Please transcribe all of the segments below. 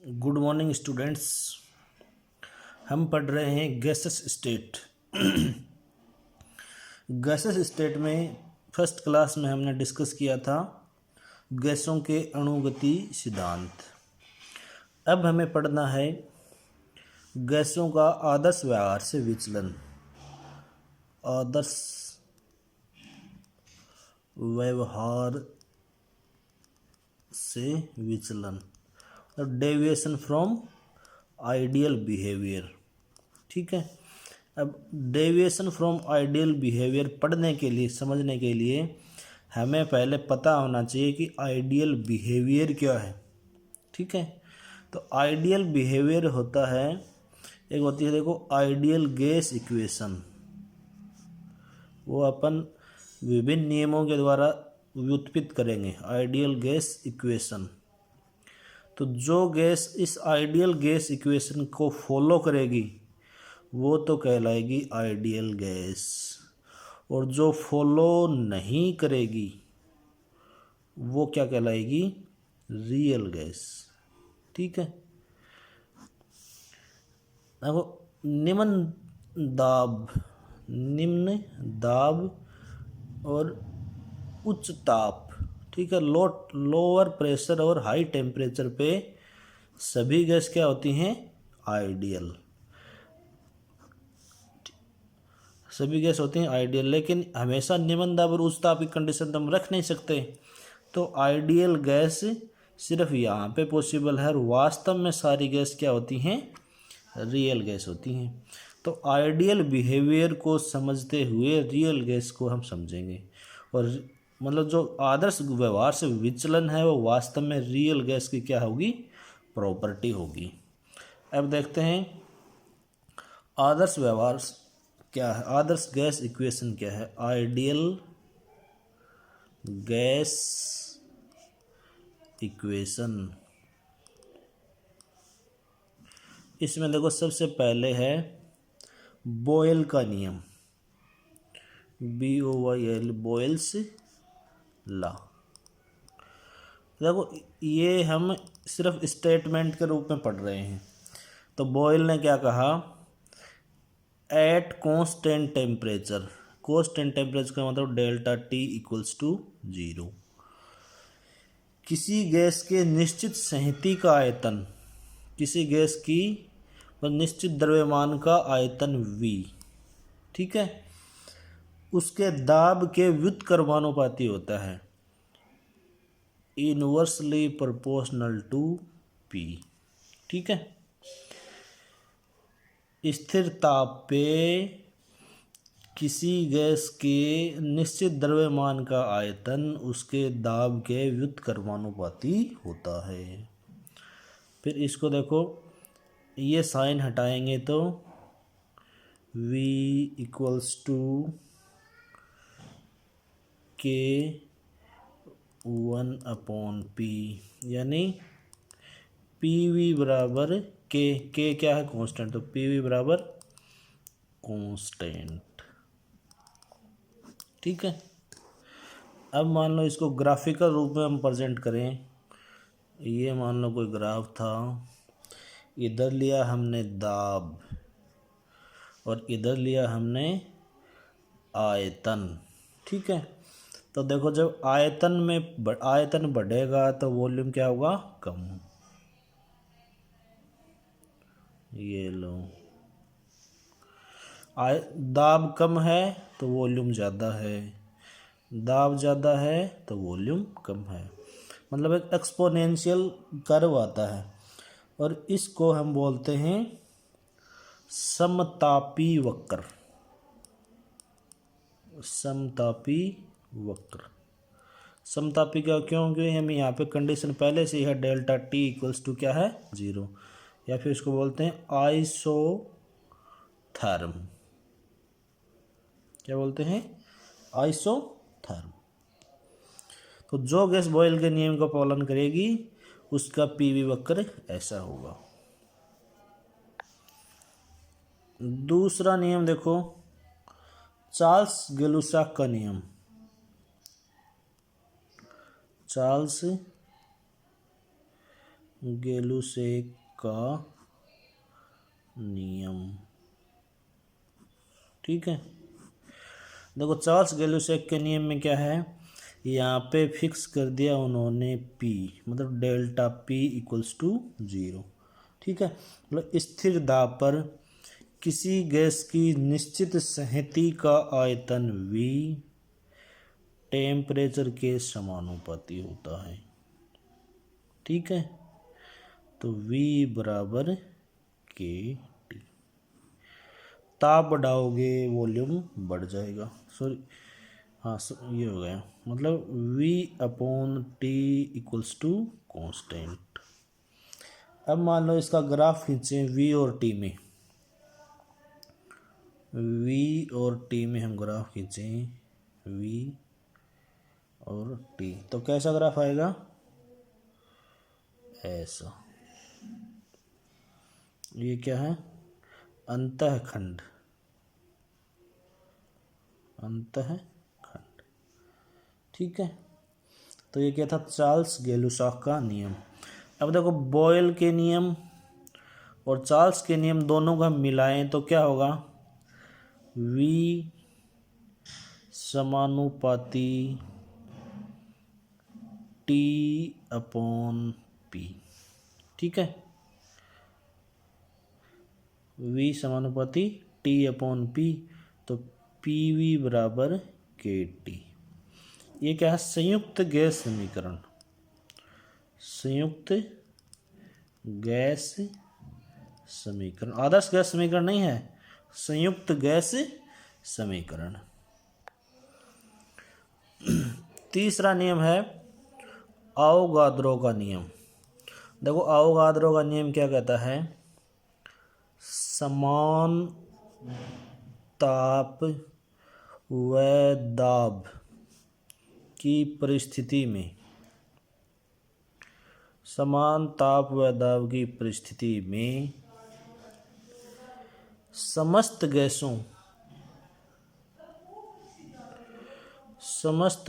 Good morning students. हम पढ़ रहे हैं गैसेस स्टेट। गैसेस स्टेट में फर्स्ट क्लास में हमने डिस्कस किया था गैसों के अणुगति सिद्धांत। अब हमें पढ़ना है गैसों का आदर्श व्यवहार से विचलन। आदर्श व्यवहार से विचलन और डेविएशन फ्रॉम आइडियल बिहेवियर। ठीक है। अब डेविएशन फ्रॉम आइडियल बिहेवियर पढ़ने के लिए, समझने के लिए हमें पहले पता होना चाहिए कि आइडियल बिहेवियर क्या है। ठीक है। तो आइडियल बिहेवियर होता है, एक होती है देखो आइडियल गैस इक्वेशन। वो अपन विभिन्न नियमों के द्वारा व्युत्पन्न करेंगे आइडियल गैस इक्वेशन। तो जो गैस इस आइडियल गैस इक्वेशन को फॉलो करेगी वो तो कहलाएगी आइडियल गैस, और जो फॉलो नहीं करेगी वो क्या कहलाएगी? Real gas. ठीक है। देखो निम्न दाब और उच्च ताप, ठीक है, लोअर प्रेशर और हाई टेम्परेचर पे सभी गैस क्या होती हैं? आइडियल। सभी गैस होती हैं आइडियल, लेकिन हमेशा निम्न दाब और उच्च ताप की कंडीशन तो हम रख नहीं सकते। तो आइडियल गैस सिर्फ यहाँ पे पॉसिबल है, और वास्तव में सारी गैस क्या होती हैं? रियल गैस होती हैं। तो आइडियल बिहेवियर को समझते हुए रियल गैस को हम समझेंगे, और मतलब जो आदर्श व्यवहार से विचलन है वो वास्तव में रियल गैस की क्या होगी? प्रॉपर्टी होगी। अब देखते हैं आदर्श व्यवहार क्या है, आदर्श गैस इक्वेशन क्या है। आइडियल गैस इक्वेशन, इसमें देखो सबसे पहले है बॉयल का नियम, BOYL, बॉयल्स लॉ। देखो ये हम सिर्फ स्टेटमेंट के रूप में पढ़ रहे हैं। तो बॉयल ने क्या कहा? At constant temperature, constant temperature का मतलब डेल्टा T इक्वल्स टू 0, किसी गैस के निश्चित संहति का आयतन, किसी गैस की निश्चित द्रव्यमान का आयतन V, ठीक है, उसके दाब के व्युत्क्रमानुपाती होता है, इनवर्सली प्रोपोर्शनल टू P। ठीक है। स्थिर ताप पे किसी गैस के निश्चित द्रव्यमान का आयतन उसके दाब के व्युत्क्रमानुपाती होता है। फिर इसको देखो, ये साइन हटाएंगे तो V equals to K 1/P, यानी PV बराबर K क्या है? कांस्टेंट। तो PV बराबर कांस्टेंट। ठीक है। अब मान लो इसको ग्राफिकल रूप में हम प्रेजेंट करें। ये मान लो कोई ग्राफ था, इधर लिया हमने दाब और इधर लिया हमने आयतन। ठीक है। तो देखो जब आयतन बढ़ेगा तो वॉल्यूम क्या होगा? कम। ये लो, दाब कम है तो वॉल्यूम ज़्यादा है, दाब ज़्यादा है तो वॉल्यूम कम है, मतलब एक एक्सपोनेंशियल कर्व आता है, और इसको हम बोलते हैं समतापी वक्र। समतापी वक्र, समतापी का क्योंकि हम यहाँ पे कंडीशन पहले से ही है डेल्टा T इक्वल्स टू क्या है? 0, या फिर इसको बोलते हैं आइसोथर्म। क्या बोलते हैं? आइसोथर्म। तो जो गैस बॉयल के नियम का पालन करेगी उसका PV वक्र ऐसा होगा। दूसरा नियम देखो, चार्ल्स गेलुसाक का नियम। चार्ल्स गैलुसेक का नियम। ठीक है, देखो चार्ल्स गैलुसेक के नियम में क्या है, यहाँ पे फिक्स कर दिया उन्होंने P, मतलब डेल्टा P इक्वल्स टू 0। ठीक है, मतलब स्थिर दाब पर किसी गैस की निश्चित संहति का आयतन V टेम्परेचर के समानुपाती होता है। ठीक है, तो V बराबर KT। ताप बढ़ाओगे वॉल्यूम बढ़ जाएगा, सॉरी हाँ ये हो गया, मतलब V/T इक्वल्स टू कॉन्स्टेंट। अब मान लो इसका ग्राफ खींचें V और T में, V और T में हम ग्राफ खींचें, V और T, तो कैसा ग्राफ आएगा, ऐसा। ये क्या है, अंतःखंड, अंतःखंड। ठीक है, तो ये क्या था, चार्ल्स गैलुसॉक का नियम। अब देखो बॉयल के नियम और चार्ल्स के नियम दोनों को हम मिलाएं तो क्या होगा, V समानुपाती T/P। ठीक है, V समानुपाती T/P, तो PV बराबर KT। ये क्या है, संयुक्त गैस समीकरण, संयुक्त गैस समीकरण, आदर्श गैस समीकरण नहीं है, संयुक्त गैस समीकरण। तीसरा नियम है आवोगाद्रो का नियम। देखो आवोगाद्रो का नियम क्या कहता है, समान ताप व दाब की परिस्थिति में, समान ताप व दाब की परिस्थिति में समस्त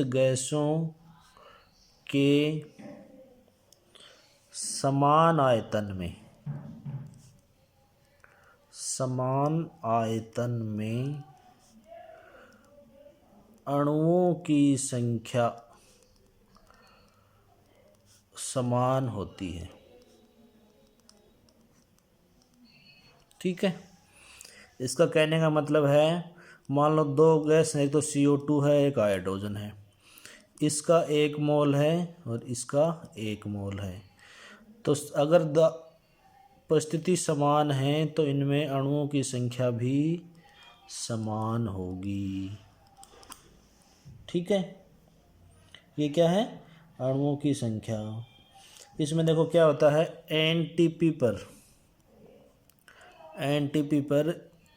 गैसों के समान आयतन में अणुओं की संख्या समान होती है। ठीक है, इसका कहने का मतलब है, मान लो दो गैस है, एक तो CO2 है, एक हाइड्रोजन है, इसका 1 मोल है और इसका 1 मोल है, तो अगर परिस्थिति समान है तो इनमें अणुओं की संख्या भी समान होगी। ठीक है, ये क्या है, अणुओं की संख्या। इसमें देखो क्या होता है, एनटीपी पर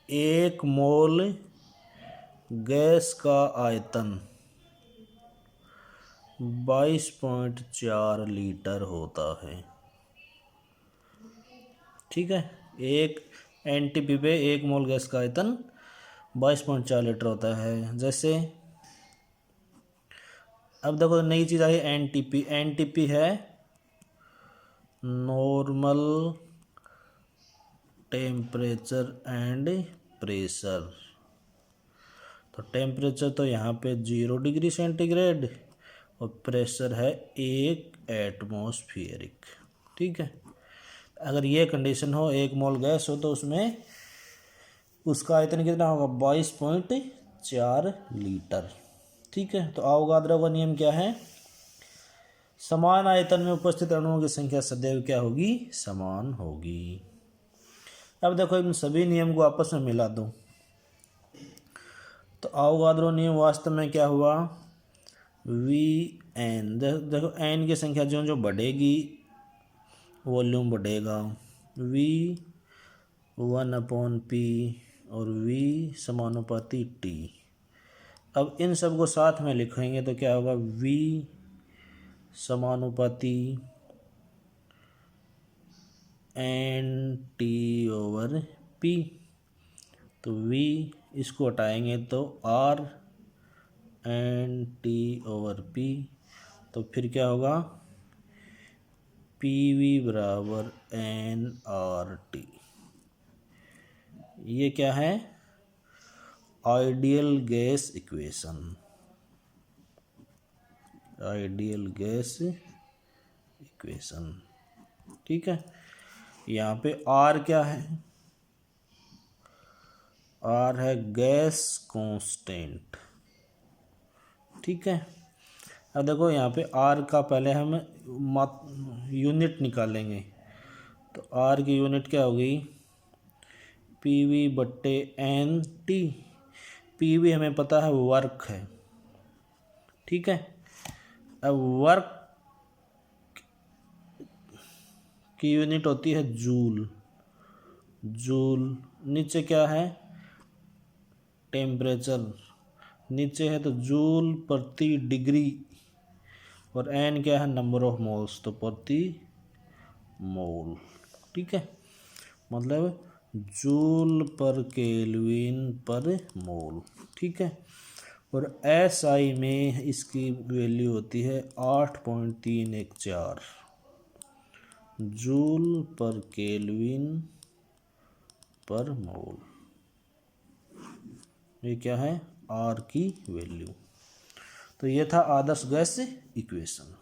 1 मोल गैस का आयतन 22.4 लीटर होता है। ठीक है, एक एनटीपी पे 1 मोल गैस का आयतन 22.4 लीटर होता है। जैसे अब देखो नई चीज़ आई एनटीपी है नॉर्मल टेम्परेचर एंड प्रेशर। तो टेम्परेचर तो यहाँ पे 0 डिग्री सेंटीग्रेड और प्रेशर है 1 एटमॉस्फेरिक। ठीक है, अगर ये कंडीशन हो, 1 मोल गैस हो, तो उसमें उसका आयतन कितना होगा, 22.4 लीटर। ठीक है, तो आवोगाद्रो का नियम क्या है, समान आयतन में उपस्थित अणुओं की संख्या सदैव क्या होगी, समान होगी। अब देखो इन सभी नियम को आपस में मिला दूं तो आवोगाद्रो नियम वास्तव में क्या हुआ, Vn, देखो n की संख्या जो जो बढ़ेगी वॉल्यूम बढ़ेगा, V1/P और V समानुपाती T। अब इन सब को साथ में लिखेंगे तो क्या होगा, V समानुपाती NT/P, तो V इसको हटाएंगे तो RNT/P, तो फिर क्या होगा, P PV बराबर nRT। ये क्या है? Ideal gas equation. Ideal gas equation, ठीक है। यहाँ पे R क्या है? R है गैस कांस्टेंट, ठीक है। अब देखो यहाँ पे R का पहले हम यूनिट निकालेंगे, तो R की यूनिट क्या होगी? PV/NT। PV हमें पता है वर्क है, ठीक है। अब वर्क की यूनिट होती है जूल। जूल नीचे क्या है? टेम्परेचर नीचे है, तो जूल प्रति डिग्री, और एन क्या है? नंबर ऑफ मोल्स, तो प्रति मोल, ठीक है। मतलब जूल पर केल्विन पर मोल, ठीक है। और SI में इसकी वैल्यू होती है 8.314 जूल पर केल्विन पर मोल। ये क्या है? R की वैल्यू। तो ये था आदर्श गैस इक्वेशन।